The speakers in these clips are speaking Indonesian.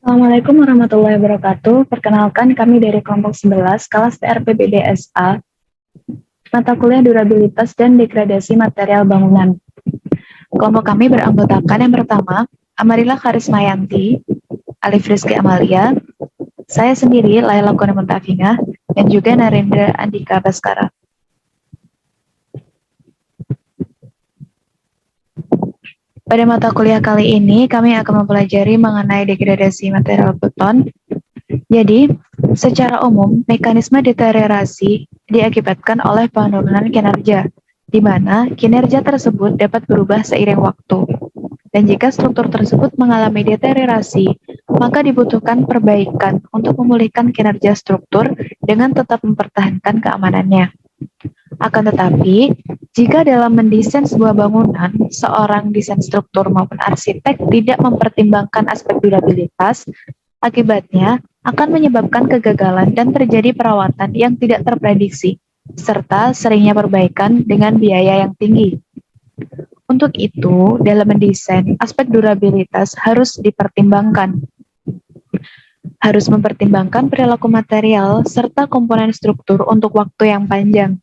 Assalamualaikum warahmatullahi wabarakatuh. Perkenalkan kami dari kelompok 11, kelas TRPBDSA, mata kuliah durabilitas dan degradasi material bangunan. Kelompok kami beranggotakan yang pertama, Amarila Karismayanti, Alif Rizky Amalia, saya sendiri, Laila Kurniamuntafinga, dan juga Narendra Andika Baskara. Pada mata kuliah kali ini, kami akan mempelajari mengenai degradasi material beton. Jadi, secara umum, mekanisme deteriorasi diakibatkan oleh penurunan kinerja, di mana kinerja tersebut dapat berubah seiring waktu. Dan jika struktur tersebut mengalami deteriorasi, maka dibutuhkan perbaikan untuk memulihkan kinerja struktur dengan tetap mempertahankan keamanannya. Akan tetapi, jika dalam mendesain sebuah bangunan, seorang desain struktur maupun arsitek tidak mempertimbangkan aspek durabilitas, akibatnya akan menyebabkan kegagalan dan terjadi perawatan yang tidak terprediksi, serta seringnya perbaikan dengan biaya yang tinggi. Untuk itu, dalam mendesain, aspek durabilitas harus dipertimbangkan. Harus mempertimbangkan perilaku material serta komponen struktur untuk waktu yang panjang,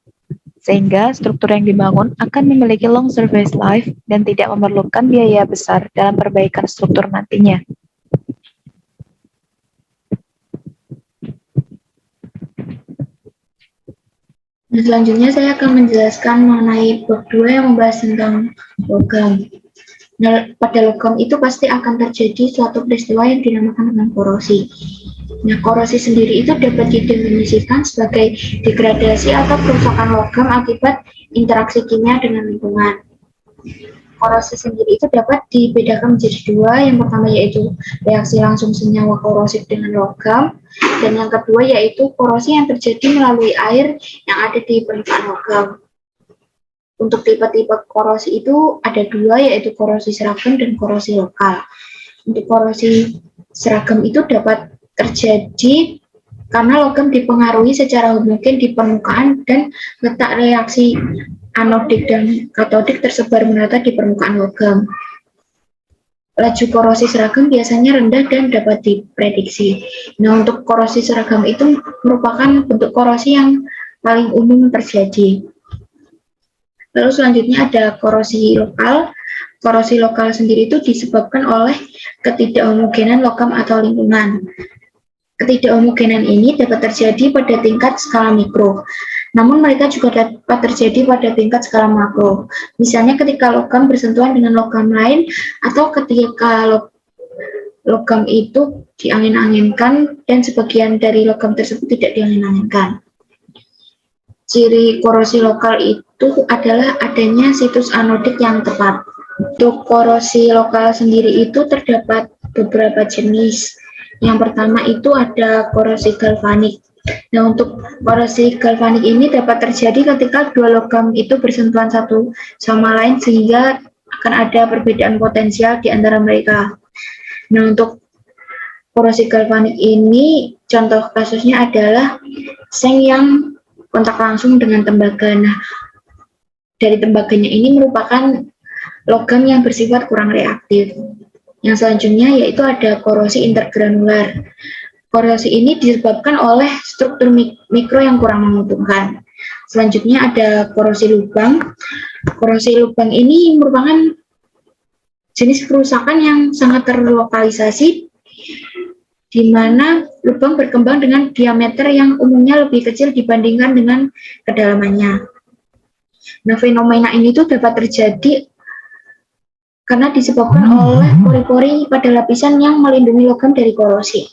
sehingga struktur yang dibangun akan memiliki long service life dan tidak memerlukan biaya besar dalam perbaikan struktur nantinya. Selanjutnya saya akan menjelaskan mengenai bab 2 yang membahas tentang logam. Nah, pada logam itu pasti akan terjadi suatu peristiwa yang dinamakan dengan korosi. Nah, korosi sendiri itu dapat didefinisikan sebagai degradasi atau kerusakan logam akibat interaksi kimia dengan lingkungan. Korosi sendiri itu dapat dibedakan menjadi dua. Yang pertama yaitu reaksi langsung senyawa korosif dengan logam, dan yang kedua yaitu korosi yang terjadi melalui air yang ada di permukaan logam. Untuk tipe-tipe korosi itu ada dua, yaitu korosi seragam dan korosi lokal. Untuk korosi seragam itu dapat terjadi karena logam dipengaruhi secara homogen di permukaan dan letak reaksi anodik dan katodik tersebar merata di permukaan logam. Laju korosi seragam biasanya rendah dan dapat diprediksi. Nah, untuk korosi seragam itu merupakan bentuk korosi yang paling umum terjadi. Lalu selanjutnya ada korosi lokal. Korosi lokal sendiri itu disebabkan oleh ketidakhomogenan logam atau lingkungan. Ketidakhomogenan ini dapat terjadi pada tingkat skala mikro, namun mereka juga dapat terjadi pada tingkat skala makro. Misalnya ketika logam bersentuhan dengan logam lain, atau ketika logam itu diangin-anginkan dan sebagian dari logam tersebut tidak diangin-anginkan. Ciri korosi lokal itu adalah adanya situs anodik yang tepat. Untuk korosi lokal sendiri itu terdapat beberapa jenis. Yang pertama itu ada korosi galvanik. Nah, untuk korosi galvanik ini dapat terjadi ketika dua logam itu bersentuhan satu sama lain sehingga akan ada perbedaan potensial di antara mereka. Nah, untuk korosi galvanik ini contoh kasusnya adalah seng yang kontak langsung dengan tembaga. Nah, dari tembaganya ini merupakan logam yang bersifat kurang reaktif. Yang selanjutnya yaitu ada korosi intergranular. Korosi ini disebabkan oleh struktur mikro yang kurang menguntungkan. Selanjutnya ada korosi lubang. Korosi lubang ini merupakan jenis kerusakan yang sangat terlokalisasi, di mana lubang berkembang dengan diameter yang umumnya lebih kecil dibandingkan dengan kedalamannya. Nah, fenomena ini tuh dapat terjadi karena disebabkan oleh pori-pori pada lapisan yang melindungi logam dari korosi.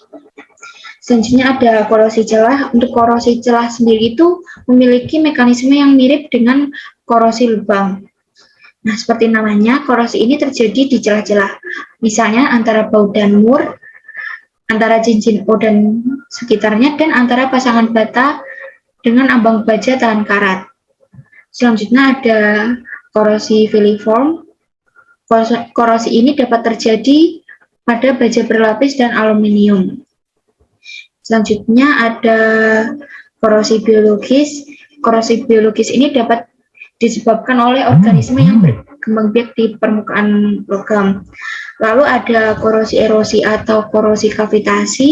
Selanjutnya ada korosi celah. Untuk korosi celah sendiri itu memiliki mekanisme yang mirip dengan korosi lubang. Nah, seperti namanya, korosi ini terjadi di celah-celah. Misalnya antara baut dan mur, antara cincin O dan sekitarnya, dan antara pasangan bata dengan ambang baja tahan karat. Selanjutnya ada korosi filiform. Korosi ini dapat terjadi pada baja berlapis dan aluminium. Selanjutnya ada korosi biologis. Korosi biologis ini dapat disebabkan oleh organisme yang berkembang biak di permukaan logam. Lalu ada korosi erosi atau korosi kavitasi.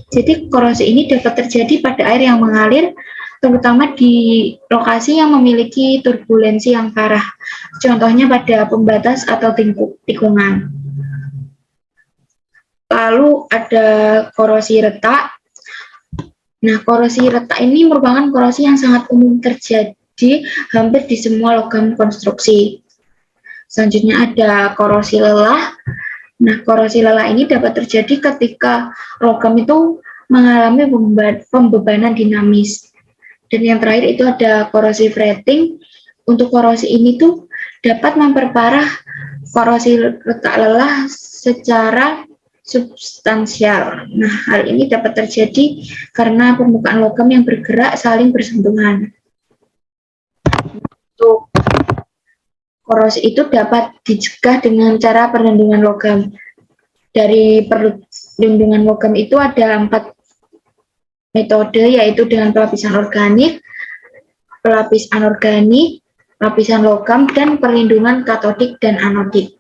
Jadi korosi ini dapat terjadi pada air yang mengalir, terutama di lokasi yang memiliki turbulensi yang parah. Contohnya pada pembatas atau tikungan. Lalu ada korosi retak. Nah, korosi retak ini merupakan korosi yang sangat umum terjadi hampir di semua logam konstruksi. Selanjutnya ada korosi lelah. Nah, korosi lelah ini dapat terjadi ketika logam itu mengalami pembebanan dinamis. Dan yang terakhir itu ada korosi fretting. Untuk korosi ini tuh dapat memperparah korosi retak lelah secara substansial. Nah, hal ini dapat terjadi karena permukaan logam yang bergerak saling bersentuhan. Untuk korosi itu dapat dicegah dengan cara perlindungan logam. Dari perlindungan logam itu ada 4 metode, yaitu dengan pelapisan organik, pelapis anorganik, lapisan logam, dan perlindungan katodik dan anodik.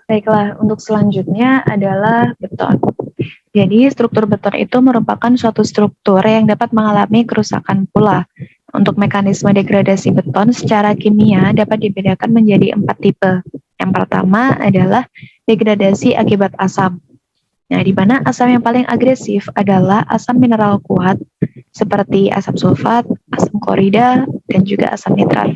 Baiklah, untuk selanjutnya adalah beton. Jadi, struktur beton itu merupakan suatu struktur yang dapat mengalami kerusakan pula. Untuk mekanisme degradasi beton secara kimia dapat dibedakan menjadi 4 tipe. Yang pertama adalah degradasi akibat asam. Nah, di mana asam yang paling agresif adalah asam mineral kuat seperti asam sulfat, asam klorida, dan juga asam nitrat.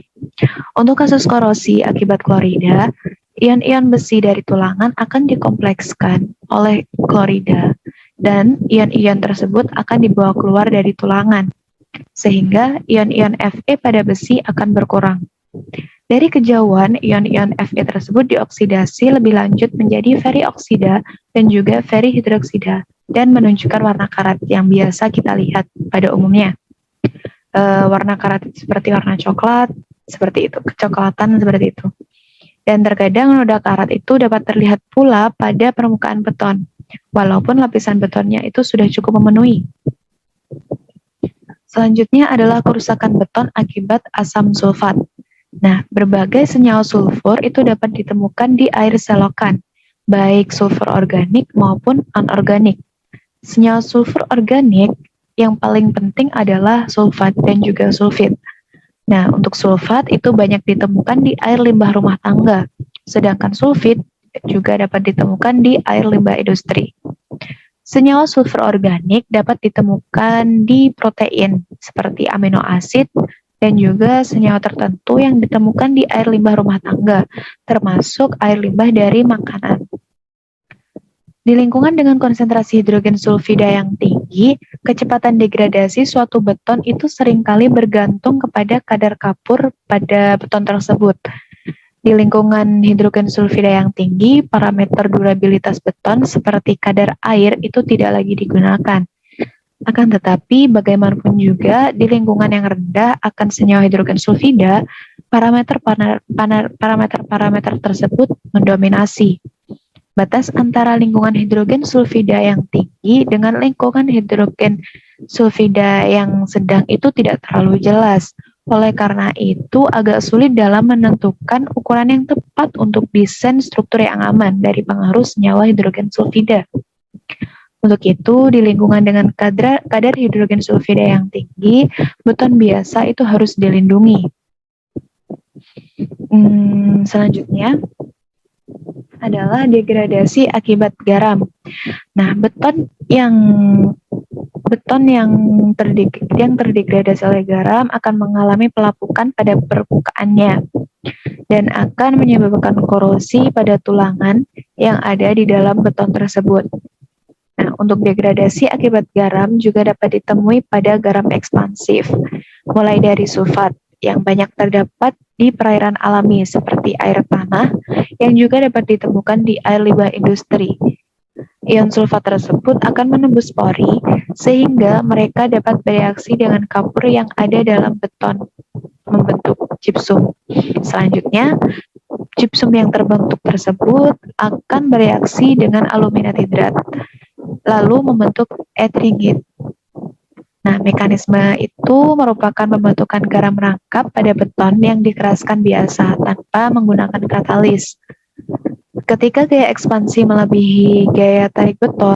Untuk kasus korosi akibat klorida, ion-ion besi dari tulangan akan dikomplekskan oleh klorida dan ion-ion tersebut akan dibawa keluar dari tulangan sehingga ion-ion Fe pada besi akan berkurang. Dari kejauhan, ion-ion Fe tersebut dioksidasi lebih lanjut menjadi ferrioksida dan juga ferrihidroksida dan menunjukkan warna karat yang biasa kita lihat pada umumnya. Warna karat seperti warna coklat, seperti itu, kecoklatan seperti itu. Dan terkadang noda karat itu dapat terlihat pula pada permukaan beton, walaupun lapisan betonnya itu sudah cukup memenuhi. Selanjutnya adalah kerusakan beton akibat asam sulfat. Nah, berbagai senyawa sulfur itu dapat ditemukan di air selokan, baik sulfur organik maupun anorganik. Senyawa sulfur organik yang paling penting adalah sulfat dan juga sulfit. Nah, untuk sulfat itu banyak ditemukan di air limbah rumah tangga, sedangkan sulfit juga dapat ditemukan di air limbah industri. Senyawa sulfur organik dapat ditemukan di protein seperti amino asid dan juga senyawa tertentu yang ditemukan di air limbah rumah tangga, termasuk air limbah dari makanan. Di lingkungan dengan konsentrasi hidrogen sulfida yang tinggi, kecepatan degradasi suatu beton itu seringkali bergantung kepada kadar kapur pada beton tersebut. Di lingkungan hidrogen sulfida yang tinggi, parameter durabilitas beton seperti kadar air itu tidak lagi digunakan. Akan tetapi, bagaimanapun juga, di lingkungan yang rendah akan senyawa hidrogen sulfida, parameter tersebut mendominasi. Batas antara lingkungan hidrogen sulfida yang tinggi dengan lingkungan hidrogen sulfida yang sedang itu tidak terlalu jelas. Oleh karena itu, agak sulit dalam menentukan ukuran yang tepat untuk desain struktur yang aman dari pengaruh senyawa hidrogen sulfida. Untuk itu, di lingkungan dengan kadar hidrogen sulfida yang tinggi, beton biasa itu harus dilindungi. Selanjutnya adalah degradasi akibat garam. Nah, beton yang terdegradasi oleh garam akan mengalami pelapukan pada permukaannya dan akan menyebabkan korosi pada tulangan yang ada di dalam beton tersebut. Nah, untuk degradasi akibat garam juga dapat ditemui pada garam ekspansif, mulai dari sulfat yang banyak terdapat di perairan alami seperti air tanah yang juga dapat ditemukan di air limbah industri. Ion sulfat tersebut akan menembus pori sehingga mereka dapat bereaksi dengan kapur yang ada dalam beton membentuk gypsum. Selanjutnya, gypsum yang terbentuk tersebut akan bereaksi dengan alumina hidrat lalu membentuk etringit. Nah, mekanisme itu merupakan pembentukan garam rangkap pada beton yang dikeraskan biasa tanpa menggunakan katalis. Ketika gaya ekspansi melebihi gaya tarik beton,